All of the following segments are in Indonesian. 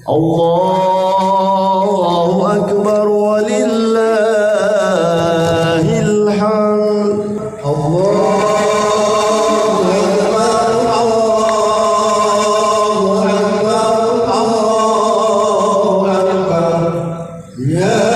Allahu Akbar walillahil hamd. Allahu Akbar, Allahu Akbar, Allahu Akbar. Ya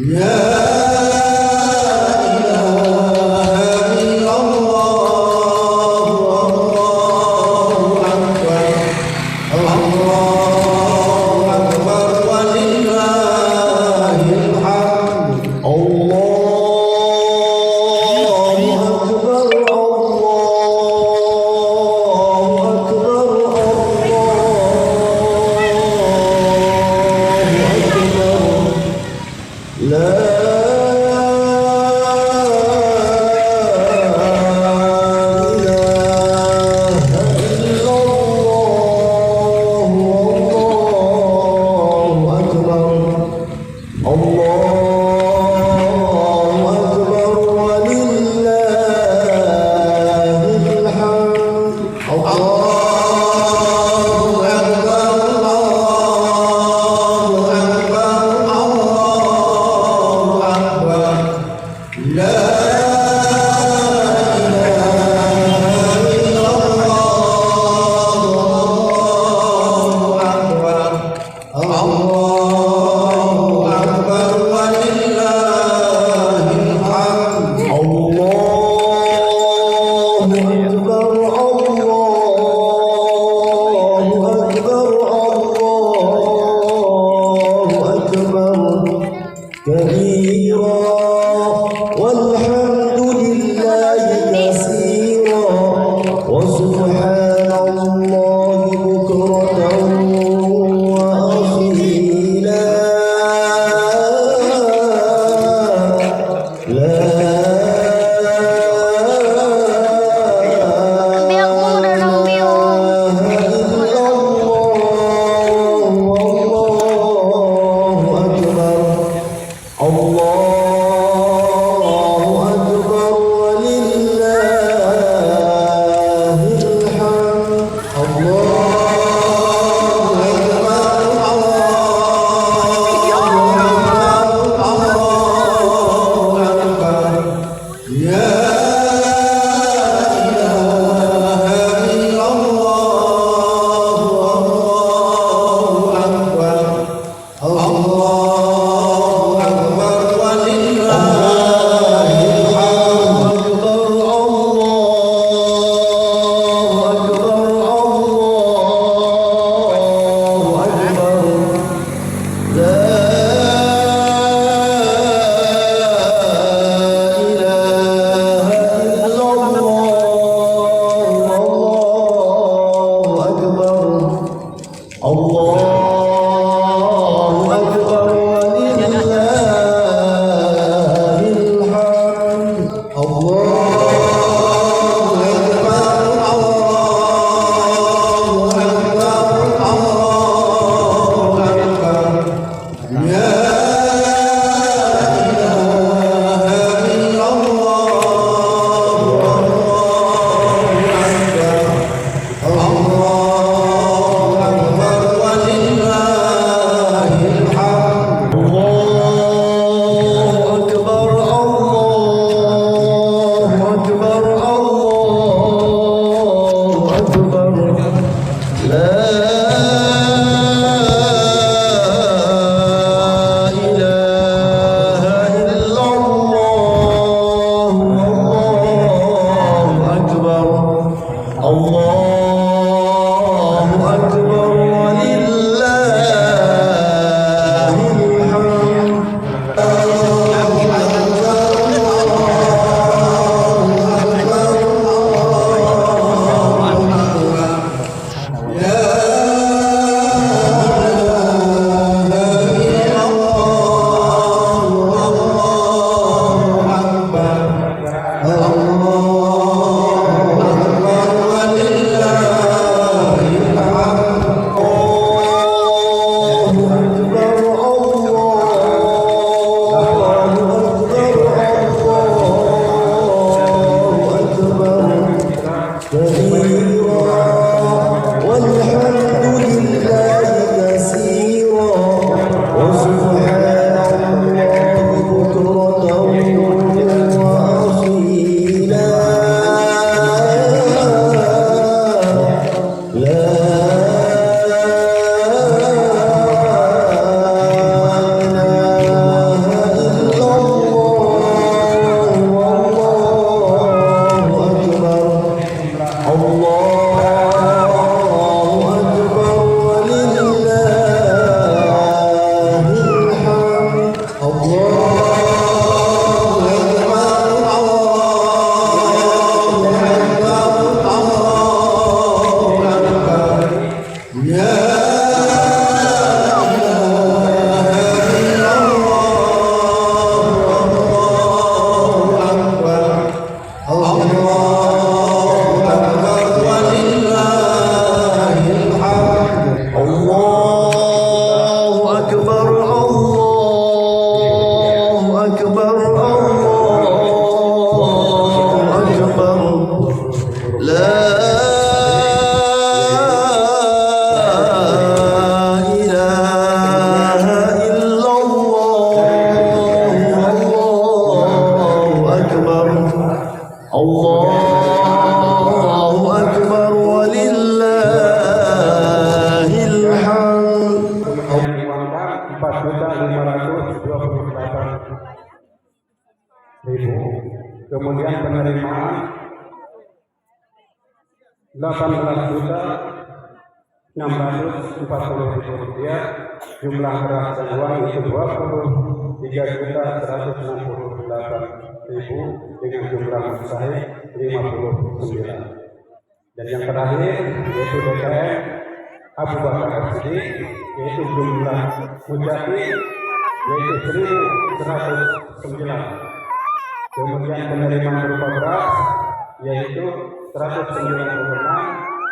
Yeah. Allahu Akbar. Kemudian penerimaan 18.640.000 rupiah. Jumlah beras dan uang itu 23.168.000 dengan jumlah mustahik 59. Dan yang terakhir yaitu DKM Abu Bakar Siddiq, yaitu jumlah mujahid yaitu 1.109. Kemudian penerimaan berupa beras yaitu 196.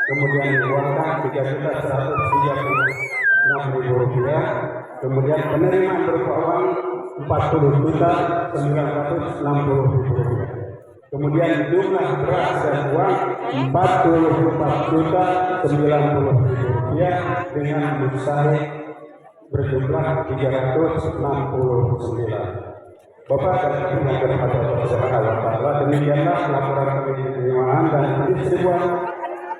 Kemudian diuangkan 3.136.000 rupiah. Kemudian penerimaan berupa uang 40.960.000 rupiah. Kemudian jumlah beras dan uang 44.090.000 rupiah dengan mustahik berjumlah 369. Bapak dan Ibu yang berhati Allah Subhanahu wa Ta'ala, demikianlah laporan penerimaan dan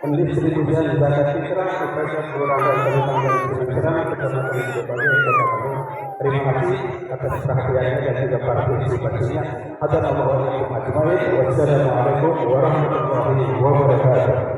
pendistribusian zakat fitrah kepada kelurahan dan Kabupaten Serang Kecamatan Sidoarjo Kota Bandung. Terima kasih atas perhatiannya dan juga partisipasinya. Assalamualaikum warahmatullahi wabarakatuh.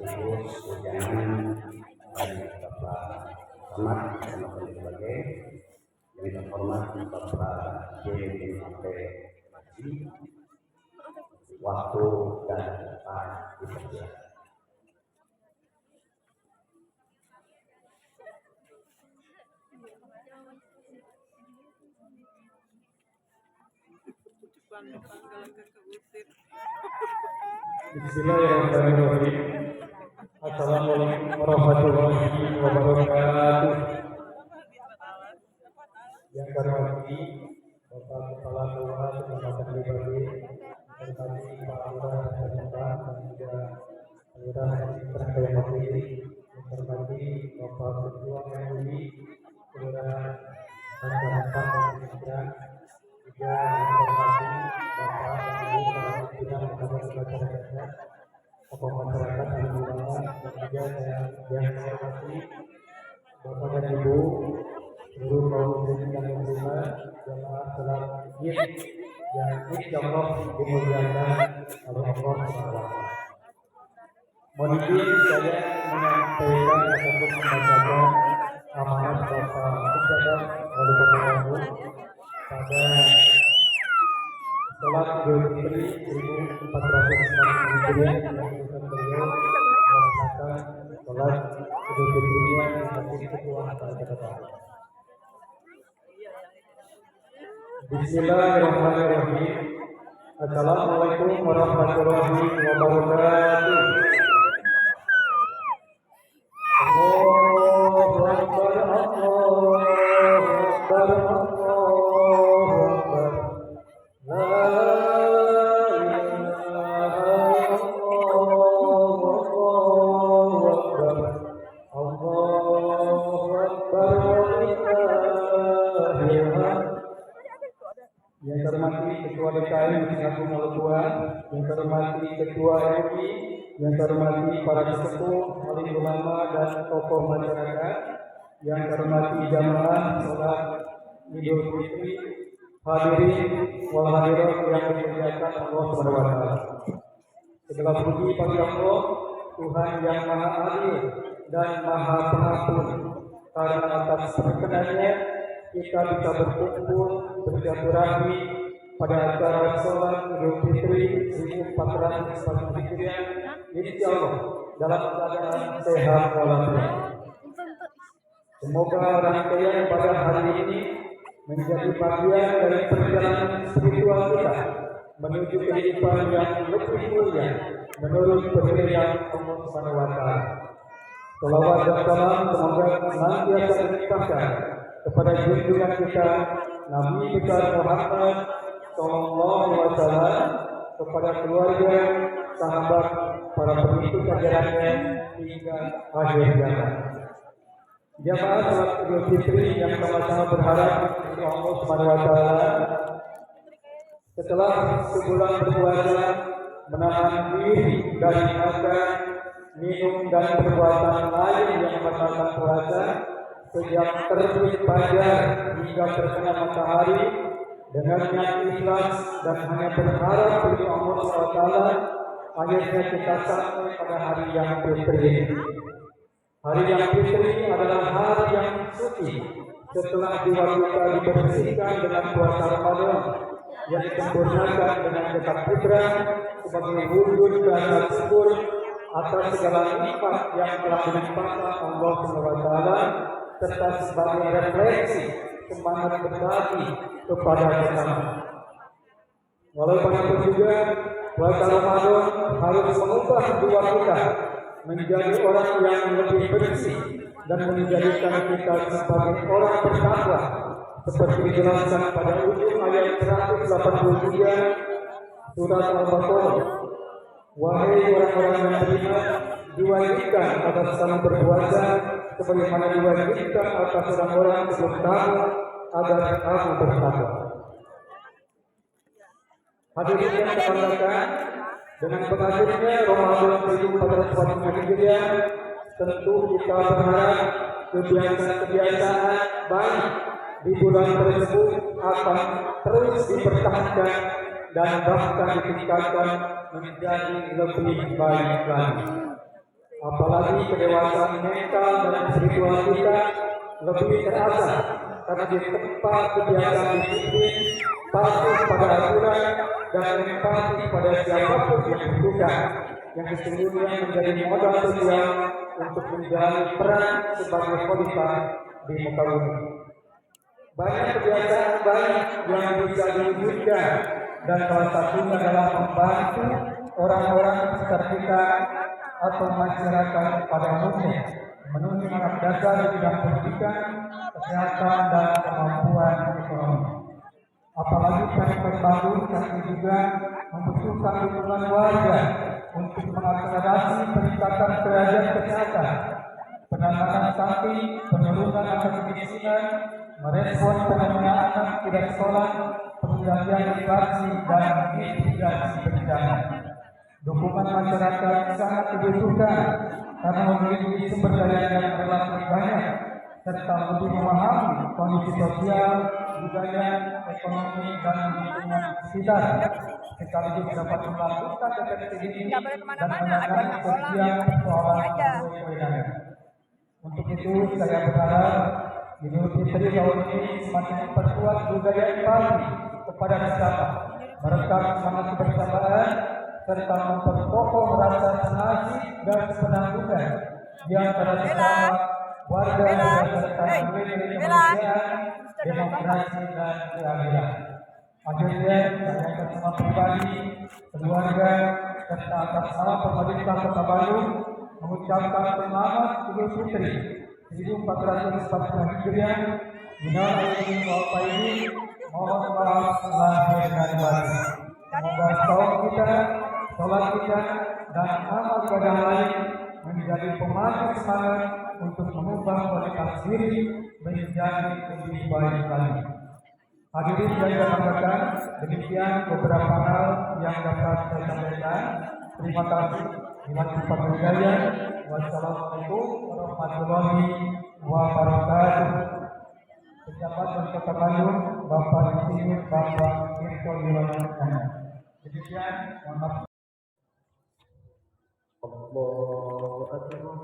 Serius ujangan dari Bapak Ahmad dan sebagai yang terhormat Bapak JMP waktu dan tempat dipersilakan. Bismillahirrahmanirrahim. Assalamualaikum warahmatullahi wabarakatuh. Yang kami hormati Bapak Kepala Kelurahan Kecamatan Pribadi, berkati Pak Lurah dan juga Lurah Citra Kayamati, berkati Bapak Ketua MUI Kelurahan Kecamatan Citra, juga berkati Bapak Ibu para pimpinan masyarakat, tokoh masyarakat yang ulama, dan juga yang saya hormati Bapak dan Ibu seluruh kaum muslimin dan muslimat jamaah salat Id yang insyaallah dimuliakan oleh Allah SWT. Mohon izin saya menyampaikan ataupun membacakan amanat Bapak Kepada Wali Kota Bandung pada Salat Idul Fitri 1440 Hijriah yang akan beliau melaksanakan salat Idul Fitri di Masjid Ketua Acara Ketua. Bismillahirrahmanirrahim. Assalamualaikum warahmatullahi wabarakatuh. Allahu Akbar, Allahu Akbar, Allahu Akbar. La ilaha illallah, Allahu Akbar, Allahu Akbar, walillahil hamd. Yang terhormati Ketua DKM Masjid Agung Al-Tua, yang terhormati Ketua MUI, yang terhormati para sesepuh, alim ulama dan tokoh masyarakat, yang terhormati jamaah salat Idul Fitri, hadirin wal hadirat yang dimuliakan Allah Subhanahu wa Ta'ala. Segala puji bagi Allah, Tuhan yang Maha Adil dan Maha Pengampun, karena atas perkenannya kita bisa berkumpul bersilaturahmi pada acara sholat Idul Fitri 1440 Hijriah, insyaallah dalam keadaan sehat walafiat. Semoga rangkaian pada hari ini menjadi bagian dari perjalanan spiritual kita menuju kehidupan yang lebih mulia menurut penilaian Allah Subhanahu wa Ta'ala. Salawat dan salam semoga senantiasa dilimpahkan kepada junjungan kita Nabi besar Muhammad Sallallahu Alaihi Wasallam, kepada keluarga, sahabat, para pengikut ajarannya hingga akhir zaman. Jamaah salat Idul Fitri yang sama-sama berharap kepada Allah Subhanahu wa taala setelah sebulan berpuasa menahan diri dari makan, minum dan perbuatan lain yang membatalkan puasa sejak terbit fajar hingga terbenam matahari dengan niat ikhlas dan hanya berharap kepada Allah Subhanahu wa taala, akhirnya kita sampai pada hari yang fitri. Hari yang fitri adalah hari yang suci setelah jiwa kita dibersihkan dengan puasa Ramadan yang disempurnakan dengan zakat fitrah sebagai wujud rasa syukur atas segala nikmat yang telah dilimpahkan Allah SWT serta sebagai refleksi semangat berbagi kepada sesama. Walaupun itu juga puasa Ramadan harus mengubah jiwa kita menjadi orang yang lebih bersih dan menjadikan kita sebagai orang bertakwa seperti dijelaskan pada ujung ayat 183 surat Al-Baqarah. Wahai orang-orang yang beriman, diwajibkan atas kamu berpuasa sebagaimana diwajibkan atas orang-orang sebelum kamu agar kamu bertakwa. Hadirin yang saya banggakan, dengan berakhirnya Ramadan 1445 Hijriah, tentu kita berharap kebiasaan-kebiasaan baik di bulan tersebut akan terus dipertahankan dan bahkan ditingkatkan menjadi lebih baik lagi. Apalagi kedewasaan mental dan spiritual kita lebih terasa karena di tempat kebiasaan disiplin, patuh pada aturan dan empati pada siapapun yang membutuhkan, yang sesungguhnya menjadi modal sosial untuk menjalani peran sebagai khalifah di muka bumi. Banyak kebiasaan baik yang bisa diwujudkan dan salah satunya adalah membantu orang-orang sekitar kita atau masyarakat pada umumnya memenuhi hak dasar di bidang pendidikan, kesehatan dan kemampuan ekonomi. Apalagi Pemkot Bandung saat ini juga membutuhkan dukungan warga untuk mengakselerasi peningkatan derajat kesehatan, penanganan stunting, penurunan angka kemiskinan, merespon fenomena anak tidak sekolah, pengendalian inflasi dan mitigasi bencana. Dukungan masyarakat sangat dibutuhkan karena memiliki sumber daya yang relatif banyak serta lebih memahami kondisi sosial, budaya, ekonomi dan lingkungan sekitar, sekaligus dapat melakukan deteksi dini dan menangani setiap persoalan sesuai. Untuk itu saya berharap Idul Fitri tahun ini semakin memperkuat budaya empati kepada sesama, merekam semangat kebersamaan serta memperkokoh rasa senasib dan penanggungan di antara sesama warga serta nilai-nilai kemanusiaan, demokrasi dan keadilan. Akhirnya saya atas nama pribadi, keluarga serta atas nama pemerintah Kota Bandung mengucapkan selamat Idul Fitri 1445 Hijriah. Minal aidin wal faizin, mohon maaf lahir dan batin. Semoga saum kita, sholat kita, dan amal ibadah lain menjadi pemantik semangat untuk mengubah kualitas diri menjadi lebih baik lagi. Hadirin yang saya banggakan, demikian beberapa hal yang dapat saya sampaikan. Terima kasih. Wassalamualaikum warahmatullahi wabarakatuh. Pejabat Wali Kota Bandung, Bapak Insinyur Bapak Irto Yuwono. Demikian, mohon maaf. Allahu Akbar.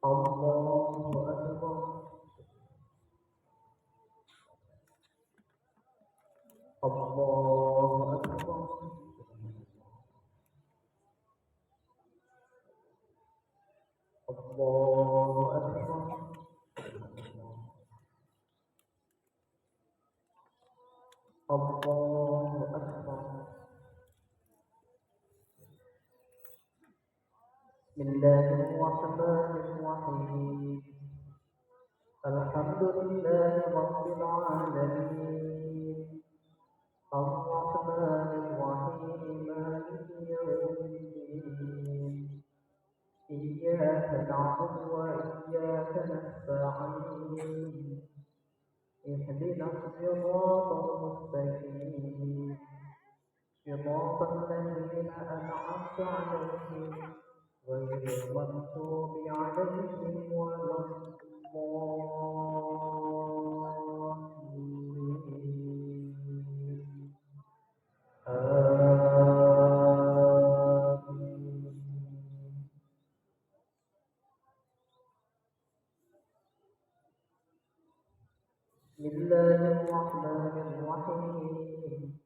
Allahu Akbar. Allahu Akbar. Allahu Akbar. Allahu Akbar. Bismillahirrahmanirrahim. Alhamdulillahirabbil alamin. Ar-Rahmanir Rahim. Maliki yaumiddin. إياك نعبد وإياك نستعين اهدنا الصراط المستقيم صراط الذين أنعمت عليهم غير المغضوب عليهم ولا الضالين آمين. بسم الله الرحمن الرحيم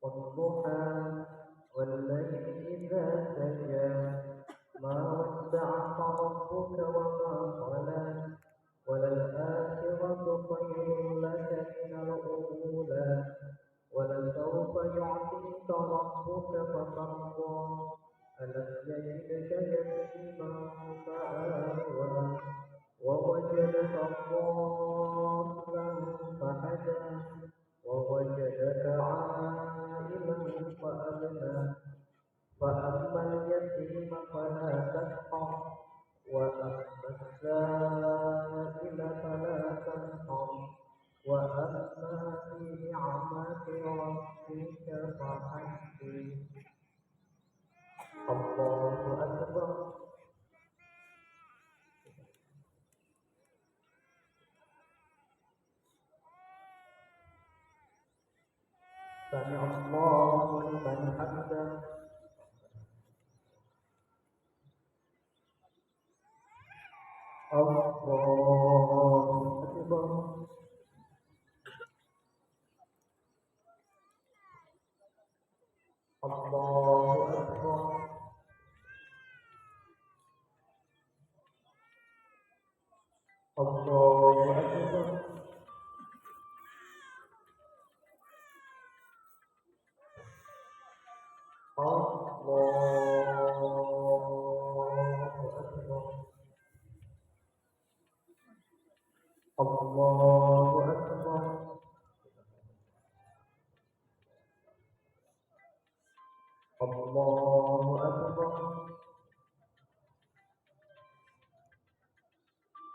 والضحى والليل إذا سجى ما ودعك ربك وما قلى وللآخرة خير لك من الأولى ولسوف يعطيك ربك فترضى ألم يجدك يتيما فآوى ووجدك ضالا فهدى ووجدك عائلا فأغنى فأما اليتيم فلا تقهر وأما السائل فلا تنهر وأما بنعمة ربك فحدث الله أكبر سمع الله لمن حمده الله أكبر الله أكبر الله أكبر الله أكبر الله أكبر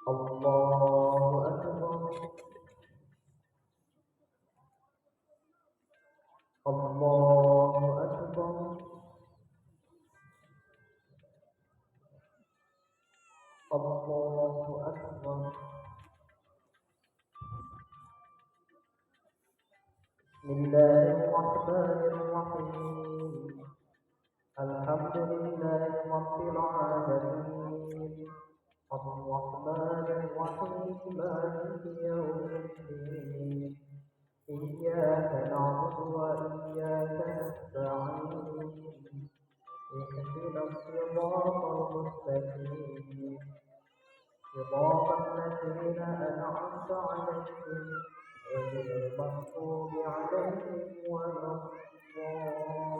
الله أكبر الله أكبر الله أكبر بسم الله الرحمن الرحيم الحمد لله رب العالمين الرحمن الرحيم مالك يوم الدين إياك نعبد وإياك نستعين اهدنا الصراط المستقيم صراط الذين أنعمت عليهم غير المغضوب عليهم ولا الضالين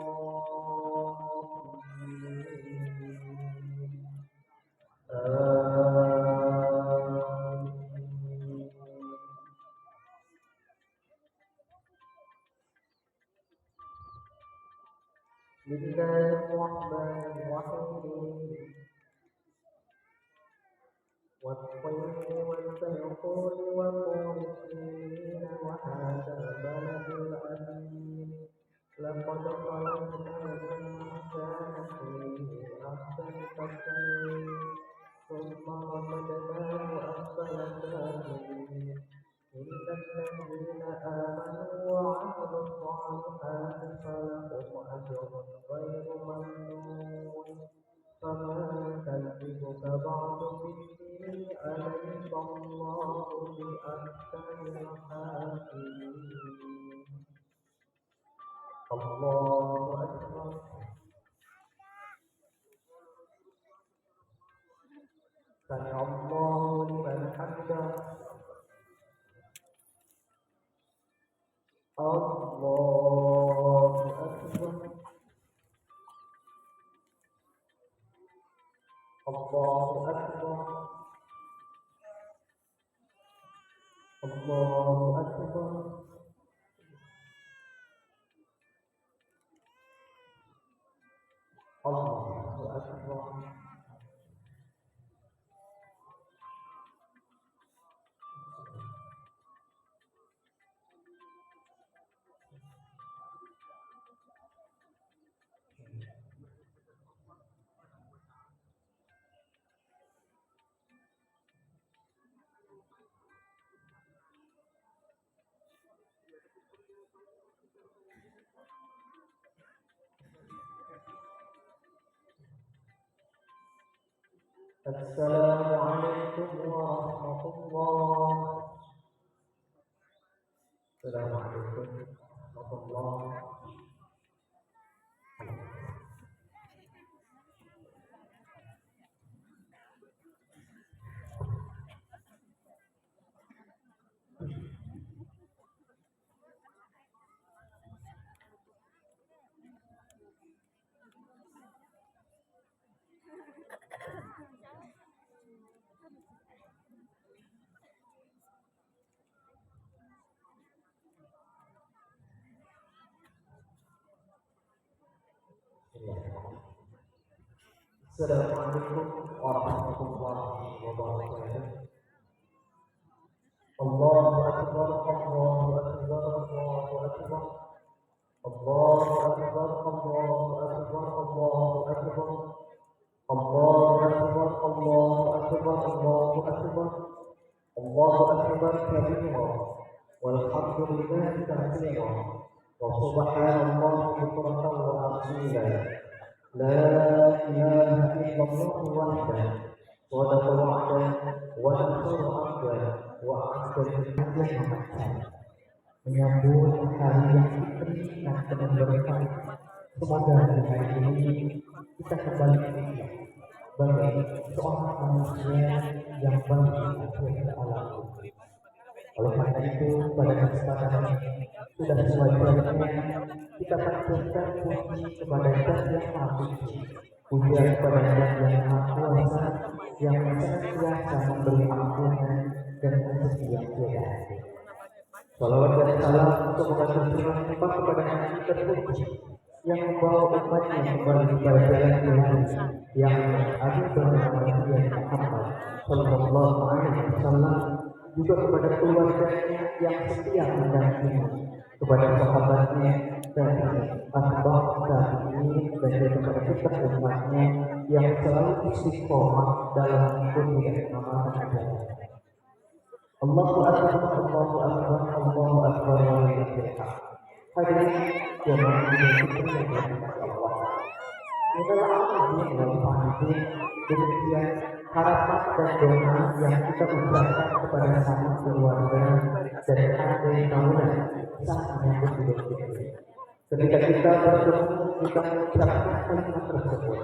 بسم الله الرحمن الرحيم والطير والفيقول وطور سنين وهذا البلد الأمين لقد خلقنا الإنسان في أحسن تقويم ثم رددناه أسفل سافلين إلا الذين آمنوا وعملوا الصالحات فلهم أجر غير ممنون فما كذبك بعد بالدين أليس الله بأحسن الحاكمين الله أكبر سمع الله لمن حمده الله أكبر الله أكبر الله أكبر الله أكبر Assalamualaikum warahmatullahi Assalamualaikum warahmatullahi Assalamualaikum warahmatullahi wabarakatuh. Allahu akbar, Allahu akbar, Allahu akbar. Allahu akbar, Allahu akbar, Allahu akbar. Allahu akbar, Allahu akbar, Allahu akbar. Allahu akbar kabira. Walhamdulillahi katsira. Wa subhanallahi bukratan wa asila. لا إله إلا الله وحده صدق وعده ونصر عبده وأعز بالله menyambut hari yang fitri dan penuh berkah. Semoga di hari ini kita kembali sebagai seorang manusia yang baik di akhir alam. Oleh karena itu, pada kesempatan ini sudah sewajarnya kita panjatkan puji kepada Zat yang Maha Suci, pujian kepada Zat yang Maha Kuasa, yang senantiasa memberi ampunan dan rezeki yang tiada henti. Salawat dan salam semoga tercurah limpah kepada Nabi terpuji yang membawa umatnya kembali kepada jalan Tuhan yang adil bernama Nabi Muhammad Sallallahu Alaihi Wasallam, juga kepada keluarganya yang setia mendampingi, kepada sahabatnya dan asbab tabi'in, dan juga kepada kita umatnya yang selalu istiqomah dalam mengikuti dan mengamalkan agama. Allahu akbar, Allahu akbar, Allahu akbar wa lillahi alhamd. Hadirin jemaah yang dirahmati Allah. Inilah amal yang wajib. Demikian harapan dan doa yang kita ucapkan kepada sama keluarga dan adik kaulah saat menyambut Idul Fitri. Ketika kita bertemu, kita mengucapkan kalimat tersebut,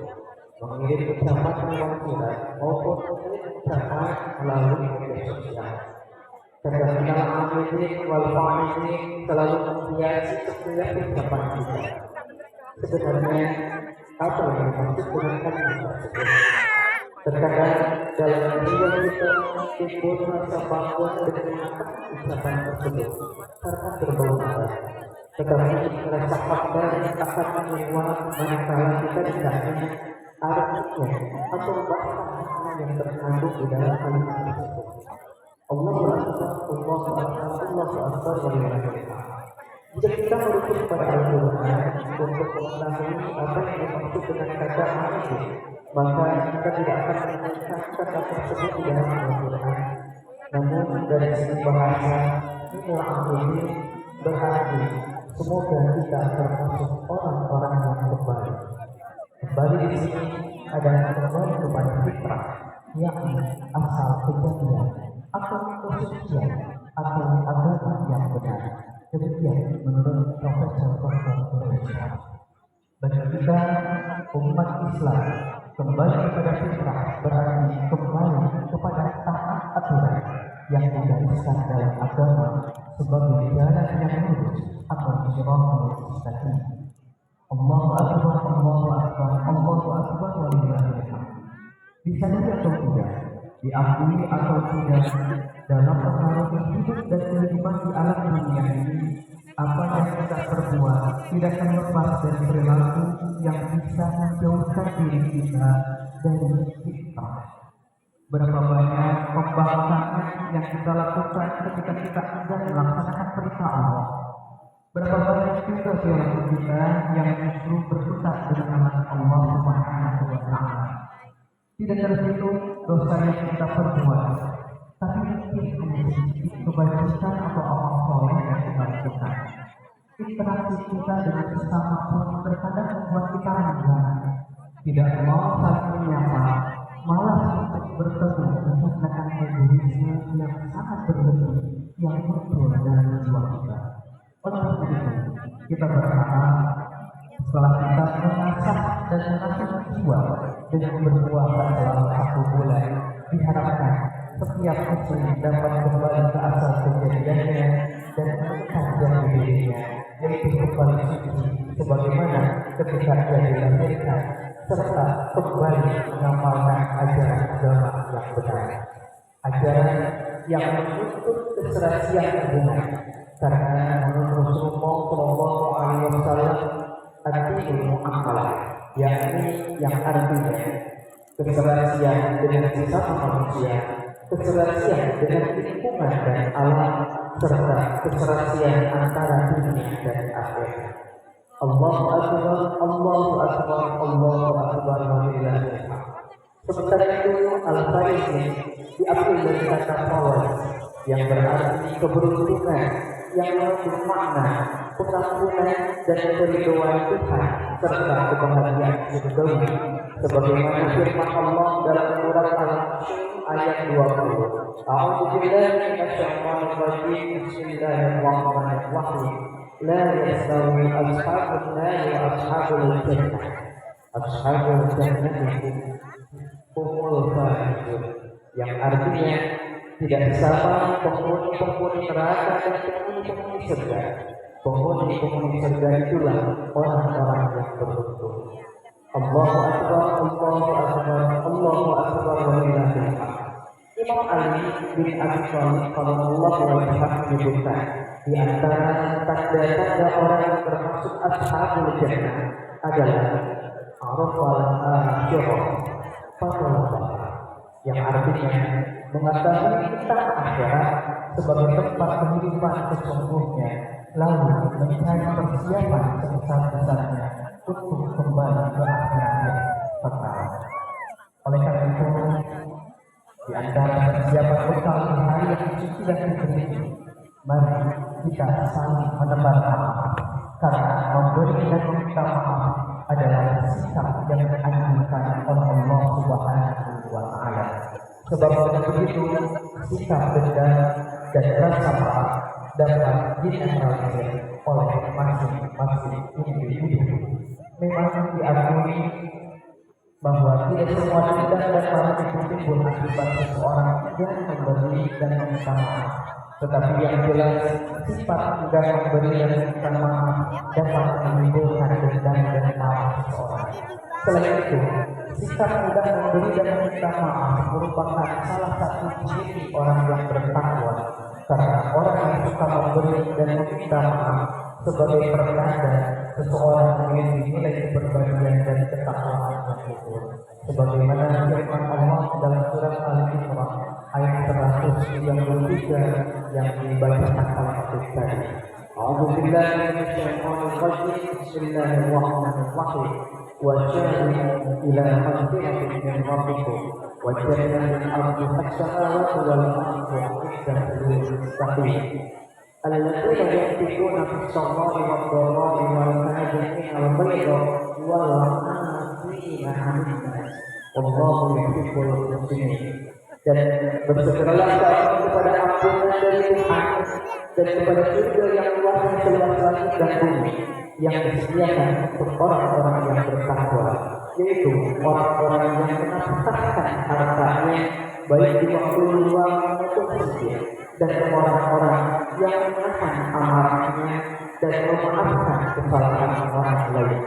mengirim ucapan mewakilkan maupun mengirim ucapan melalui media sosial. Kadang-kadang aminin wal fa'ilin selalu menghiasi setiap ucapan kita. Sebenarnya apa yang dimaksud dengan kalimat tersebut? Terkadang dalam jiwa kita timbul rasa bangga dengan ucapan tersebut karena berbau marah. Tetapi rasa bangga akan menguat manakala kita tidak ingat artinya atau bahasa yang terkandung di dalam kalimat tersebut. Allahu akbar, Allahu akbar, Allahu akbar wa lillahi alhamd. Jika kita merujuk pada Al-Quran untuk mengetahui apa yang dimaksud dengan kata amin, maka kita tidak akan menemukan kata tersebut di dalam Al-Quran. Namun dari segi bahasa, inilah amin berarti semoga kita termasuk orang-orang yang kembali. Kembali di sini adalah kembali kepada fitrah, yakni asal kejadian atau kesucian atau agama yang benar. Demikian menurut Profesor Quraisy. Bagi kita umat Islam, kembali kepada fitrah berarti kembali kepada taat aturan yang digariskan dalam agama sebagai jalan yang lurus atau siratal mustaqim. Allahu akbar, Allahu akbar, Allahu akbar wa lillahi alhamd. Disadari atau tidak, diakui atau tidak, dalam pengaruh hidup dan kehidupan di alam dunia ini, apa yang kita perbuat tidak akan lepas dari perilaku yang bisa menjauhkan diri kita dari fitrah. Berapa banyak pembangkangan yang kita lakukan ketika kita enggan melaksanakan perintah Allah. Berapa banyak juga perilaku kita yang justru berputar dengan Allah Subhanahu wa Ta'ala. Tidak terhitung dosa yang kita perbuat, tapi mungkin hanya sedikit kebajikan atau amal soleh yang kita lakukan. Interaksi kita dengan sesama pun terkadang membuat kita ragu, tidak mau saling menyapa, malah bertemu menyatakan egoisme yang sangat berlebih yang muncul dalam jiwa kita. Oleh karena itu, kita berharap setelah kita mengasah dan mengasah jiwa dengan berpuasa selama 1 bulan, diharapkan setiap muslim dapat kembali ke asal kejadiannya dan menekan jati dirinya, yaitu kembali suci sebagaimana ketika ia dilahirkan, serta kembali mengamalkan ajaran agama yang benar, ajaran yang menuntut keserasian hubungan. Karena menurut Rasulullah Shallallahu Alaihi Wasallam, ad-dinul muamalah, yakni yang artinya keserasian dengan sesama manusia, keserasian dengan lingkungan dan alam, serta keserasian antara dunia dan akhirat. Allahu Akbar, Allahu Akbar, Allahu Akbar, walillahil hamd. Sementara itu, al-Farisi diambil dari kata fawaz yang berarti keberuntungan, yang mengandung makna pengampunan dan keridhaan Tuhan serta kebahagiaan surgawi, sebagaimana firman Allah dalam surat Al-An'am ayat 20. A'udzubillahi minasyaitonir rajim. Bismillahirrahmanirrahim. La yastawi ashabun nar wa ashabul jannah. Ashabul jannah humul faizun, yang artinya tidak sama penghuni neraka dan penghuni surga. Penghuni surga itulah orang-orang yang beruntung. Allahu Akbar, Allahu Akbar, Allahu Akbar, walillahil hamd. Imam Ali bin Abi Thalib radhiyallahu anhu menyebutkan di antara tanda-tanda orang yang termasuk ashabul jannah adalah arafal akhirah, yang artinya mengetahui tentang akhirat sebagai tempat kehidupan sesungguhnya, lalu mencari persiapan sebesar-besarnya untuk kembali ke akhirat yang kekal. Oleh karena itu, di antara persiapan bekal di hari yang suci dan diberi, mari kita saling menebar maaf, karena memberi dan meminta maaf adalah sikap yang dianjurkan oleh Allah Subhanahu wa Ta'ala. Sebab dengan begitu, sikap dendam dan rasa maaf dapat dinetralisir oleh masing-masing individu. Memang diakui bahwa tidak semua dendam dan marah itu timbul akibat seseorang yang memberi dan meminta maaf. Tetapi yang jelas, sifat tidak memberi dan meminta maaf dapat menimbulkan dendam dan marah seseorang. Selain itu, sikap mudah memberi dan meminta maaf merupakan salah satu ciri orang yang bertakwa, karena orang yang suka memberi dan meminta maaf sebagai pertanda seseorang memiliki nilai kepribadian dan ketakwaan yang luhur. Sebagaimana firman Allah dalam surat Al-Isra ayat 193 yang dibacakan al-Fatih tadi. A'udzubillahi minasyaitonir rajim. Bismillahirrahmanirrahim. وَجَاءُوا إِلَى مَغْفِرَةٍ مِنْ رَبِّكُمْ وَجَنَّةٍ عَرْضُهَا السَّمَاوَاتُ وَالْأَرْضُ أُعِدَّتْ لِلْمُتَّقِينَ الَّذِينَ يُنْفِقُونَ فِي السَّرَّاءِ وَالضَّرَّاءِ وَالْكَاظِمِينَ الْغَيْظَ وَالْعَافِينَ عَنِ النَّاسِ وَاللَّهُ يُحِبُّ الْمُحْسِنِينَ. Dan bersegeralah kamu kepada ampunan dari Tuhan dan kepada surga yang luasnya seluas langit dan bumi, yang disediakan untuk orang-orang yang bertakwa, yaitu orang-orang yang menafkahkan hartanya baik di waktu luang maupun sempit, dan orang-orang yang menahan amarahnya dan memaafkan kesalahan orang lain.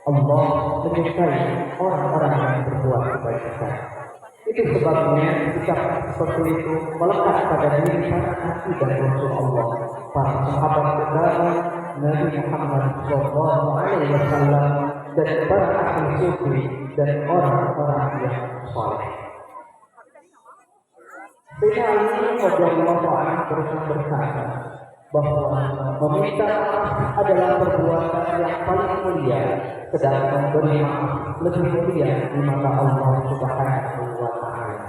Allah menyukai orang-orang yang berbuat kebaikan. Itu sebabnya sikap seperti itu melekat pada diri para nabi dan rasul Allah, para sahabat terbaik Nabi Muhammad SAW, dan para ahli sufi dan orang-orang yang saleh. Sayyidina Ali radhiyallahu anhu terus berkata bahwa meminta maaf adalah perbuatan yang paling mulia, sedangkan memberi maaf lebih mulia di mata Allah Subhanahu wa Ta'ala.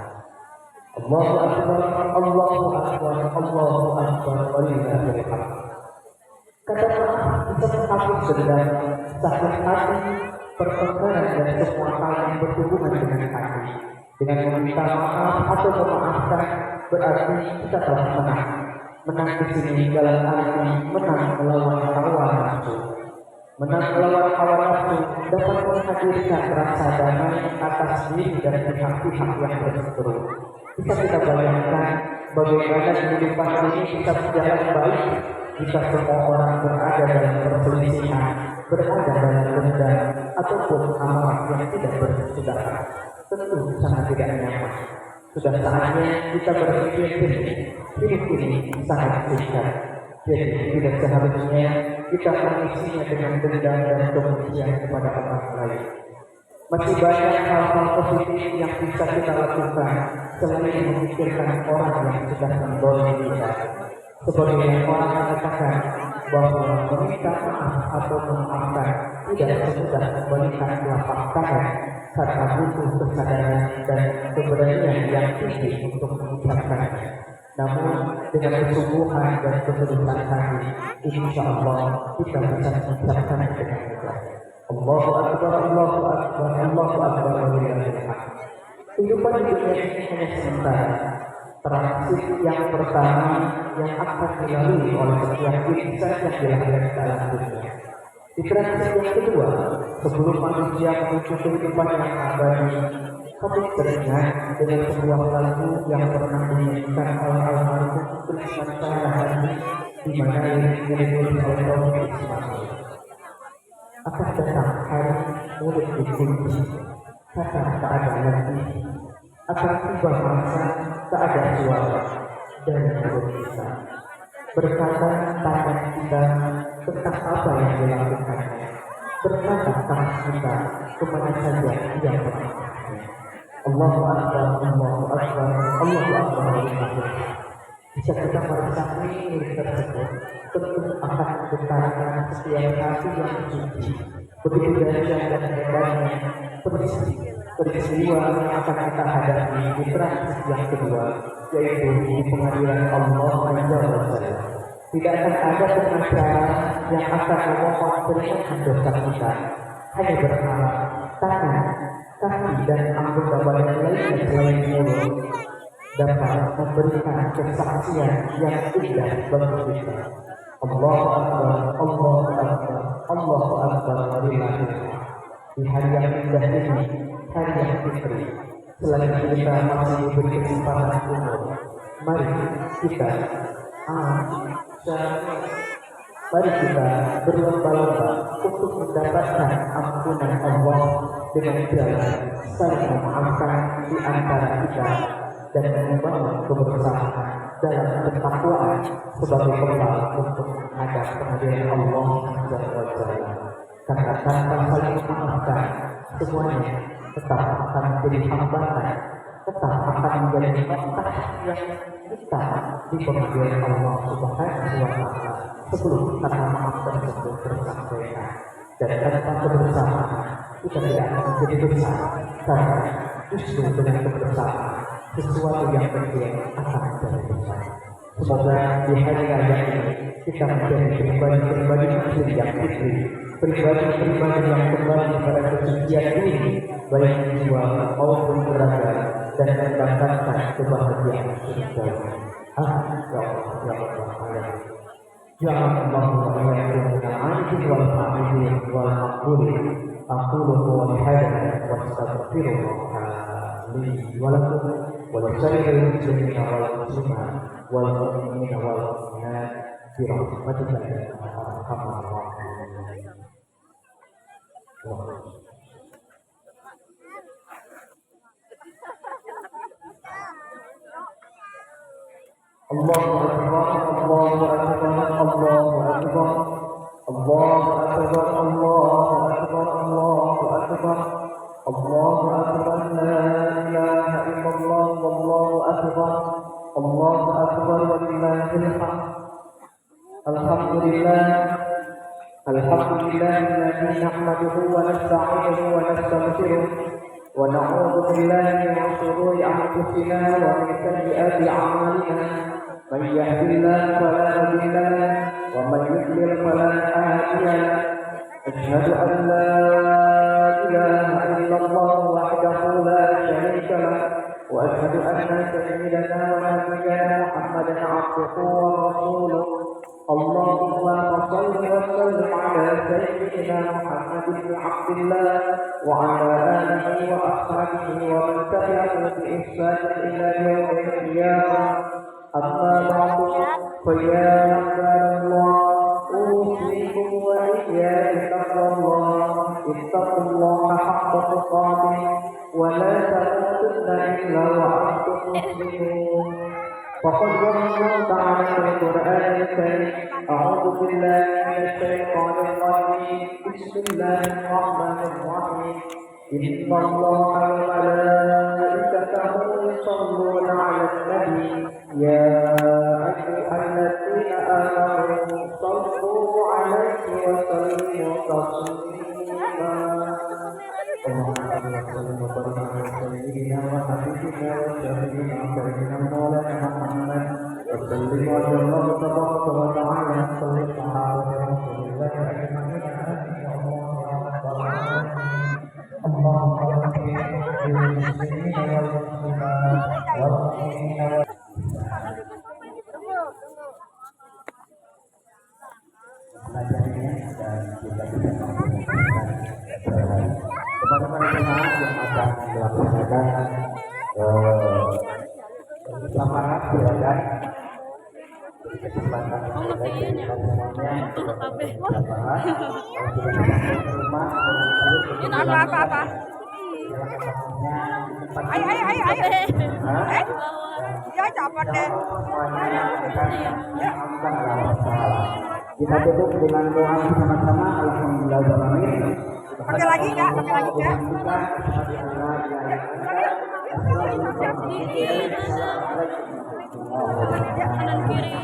Allahu Akbar, Allahu Akbar, Allahu Akbar, walillahil hamd. Kata maaf bisa menghapus dendam, sakit hati, pertengkaran dan semua hal yang berhubungan dengan hati. Dengan meminta maaf atau memaafkan berarti kita telah menang. Menang di sini dalam arti menang melawan hawa nafsu. Menang melawan hawa nafsu dapat menghadirkan rasa damai atas diri dan pihak-pihak yang berseteru. Bisa kita bayangkan bagaimana kehidupan ini bisa berjalan baik jika semua orang berada dalam perselisihan, berada dalam dendam ataupun amarah yang tidak berkesudahan. Tentu sangat tidak nyaman. Sudah saatnya kita berpikir hidup ini sangat singkat. Jadi tidak seharusnya kita mengisinya dengan dendam dan kebencian kepada orang lain. Masih banyak hal-hal positif yang bisa kita lakukan selain memikirkan orang yang sudah mendolimi kita. Seperti yang orang mengatakan bahwa meminta maaf atau memaafkan tidak semudah memberikan telapak tangan karena butuh kesadaran dan keberanian yang tinggi untuk mengucapkannya. Namun dengan kesungguhan dan ketulusan hati, insya Allah kita bisa mengucapkannya dengan mudah. Allahu Akbar, Allahu Akbar, Allahu Akbar, walillahil hamd. Kehidupan di dunia ini hanya sementara. Transit yang pertama yang akan dilalui oleh setiap insan yang dilahirkan dalam dunia. Di transit yang kedua, sebelum manusia menuju kehidupan yang abadi, kami teringat dengan sebuah lagu yang pernah dinyanyikan oleh almarhum Krisman Sarahadi, di mana yang ditulis oleh Romi Ismail. Akan datang hari mulut dikunci, kata tak ada lagi. Akan tiba masa tak ada suara dari mulut kita. Berkata tangan kita tentang apa yang dilakukannya. Berkata tangan kita kemana saja yang melakukannya. Allahu Akbar, Allahu Akbar, Allahu Akbar, Allahu Akbar. Bisa kita merasakan milik tersebut, tentu akan menggetarkan setiap hati yang suci. Begitu dahsyat dan hebatnya peristiwa yang akan kita hadapi di transit yang kedua, yaitu di pengadilan Allah Azza wa Jalla. Tidak akan ada pengacara yang akan memohon perlindungan dosa kita. Hanya berharap tangan, kaki dan anggota badan lainnya selain mulut dapat memberikan kesaksian yang indah bagi kita. Allahu Akbar, Allahu Akbar, Allahu Akbar, walillahil hamd. Di hari yang indah ini, hari yang fitri, selain kita masih diberi kesempatan umur, mari kita berlomba-lomba untuk mendapatkan ampunan Allah dengan jalan saling memaafkan di antara kita dan membangun kebersamaan dalam ketakwaan sebagai bekal untuk menghadap pengadilan Allah Azza wa Jalla. Karena tanpa saling memaafkan, semuanya tetap akan menjadi hambatan, tetap akan menjadi masalah yang kita di pengadilan Allah Subhanahu wa Ta'ala sebelum kata maaf tersebut tersampaikan. Dan tanpa kebersamaan kita tidak akan menjadi besar, karena justru dengan kebersamaan sesuatu yang kecil akan menjadi besar. Semoga di hari raya ini kita menjadi pribadi-pribadi muslim yang fitri, pribadi-pribadi yang kembali pada kesucian ini, baik jiwa maupun raga, dan mendapatkan kebahagiaan surga. Ya Allah, ya Allah, ya Allah, wal fa'idin wal maqbulin. Aqulu qawli hadza wa astaghfirullah li wa lakum wa lisairil muslimina wal muslimat wal mu'minina wal mu'minat bi rahmatika ya arhamar rahimin. Allahu Akbar, Allahu Akbar, Allahu Akbar, Allahu Akbar, Allahu Akbar, Allahu Akbar, Allahu Akbar, la ilaha illallah, wallahu akbar, Allahu Akbar, walillahil hamd. Alhamdulillah, alhamdulillah, alladzi nahmaduhu wa nasta'inuhu wa nastaghfiruh. ونعوذ بالله من شرور أنفسنا ومن سيئات أعمالنا من يهد الله فلا مضل له ومن يضلل فلا هادي له أشهد أن لا إله إلا الله وحده لا شريك شريك له وأشهد أن سيدنا ونبينا محمدا عبده ورسوله اللهم صل وسلم على سيدنا محمد بن عبد الله وعلى آله وأصحابه ومن تبعه بإحسان إلى يوم القيامة أما بعد فيا عباد الله أوصيكم وإياي تقوى الله اتقوا الله حق تقاته ولا تموتن إلا وأنتم مسلمون فقد قال الله تعالى في القرآن الكريم أعوذ بالله من الشيطان الرجيم بسم الله الرحمن الرحيم إن الله وملائكته يصلون على النبي يا أيها الذين آمنوا صلوا عليه وسلموا تسليما اللهم صل وسلم وبارك على سيدنا وحبيبنا وشفيعنا سيدنا مولانا محمد وسلم وسلم تبارك وتعالى على صحابه رسول الله اجمعين يا الله يا رب العالمين اللهم اغفر للمسلمين والمسلمات والمؤمنين kepada para jemaah yang akan melaksanakan lamaran belajar kesempatan kita semuanya apa-apa. Ya dapat deh. Kita tutup dengan doa sama-sama. Alhamdulillah. Pakai lagi nggak? Pakai lagi nggak? Kanan kiri.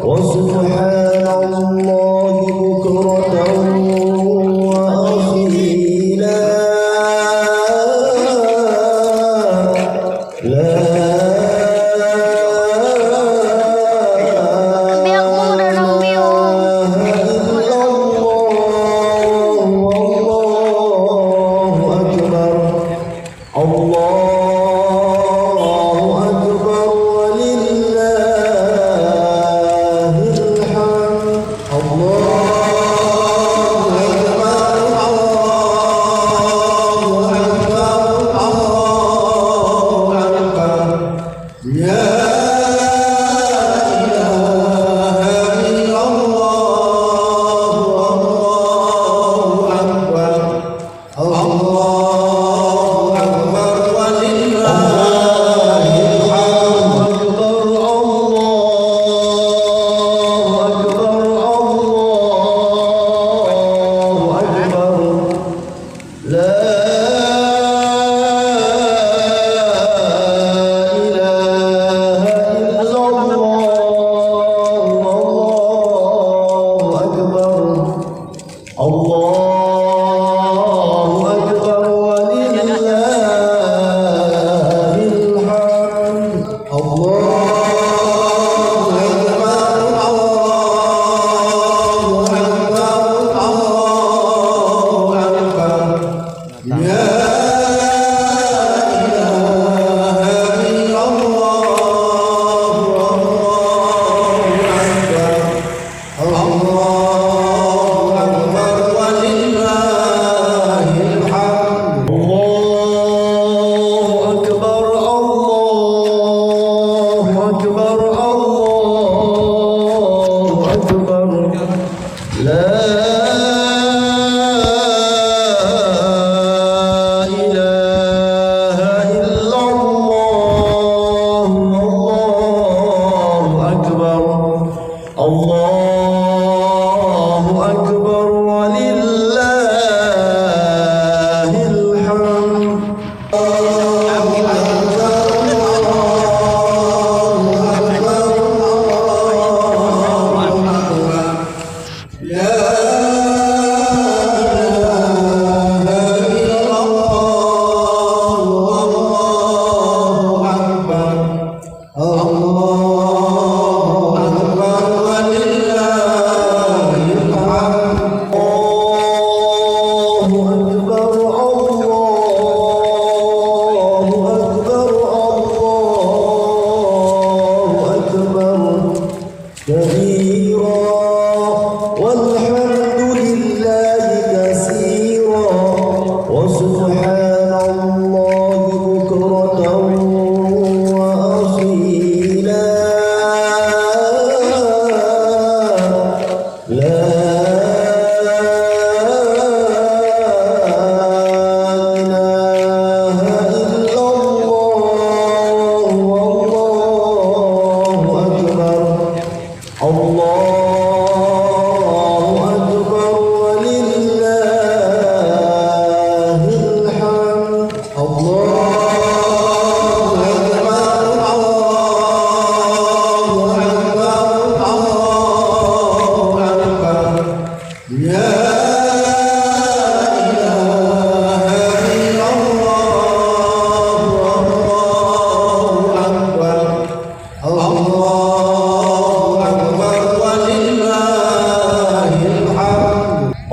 وسبحان الله بكرة وأصيلا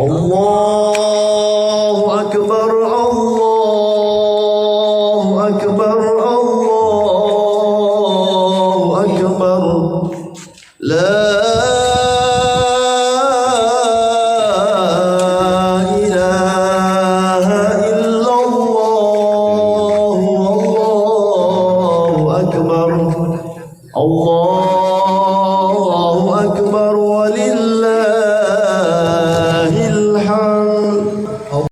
Allahu Akbar.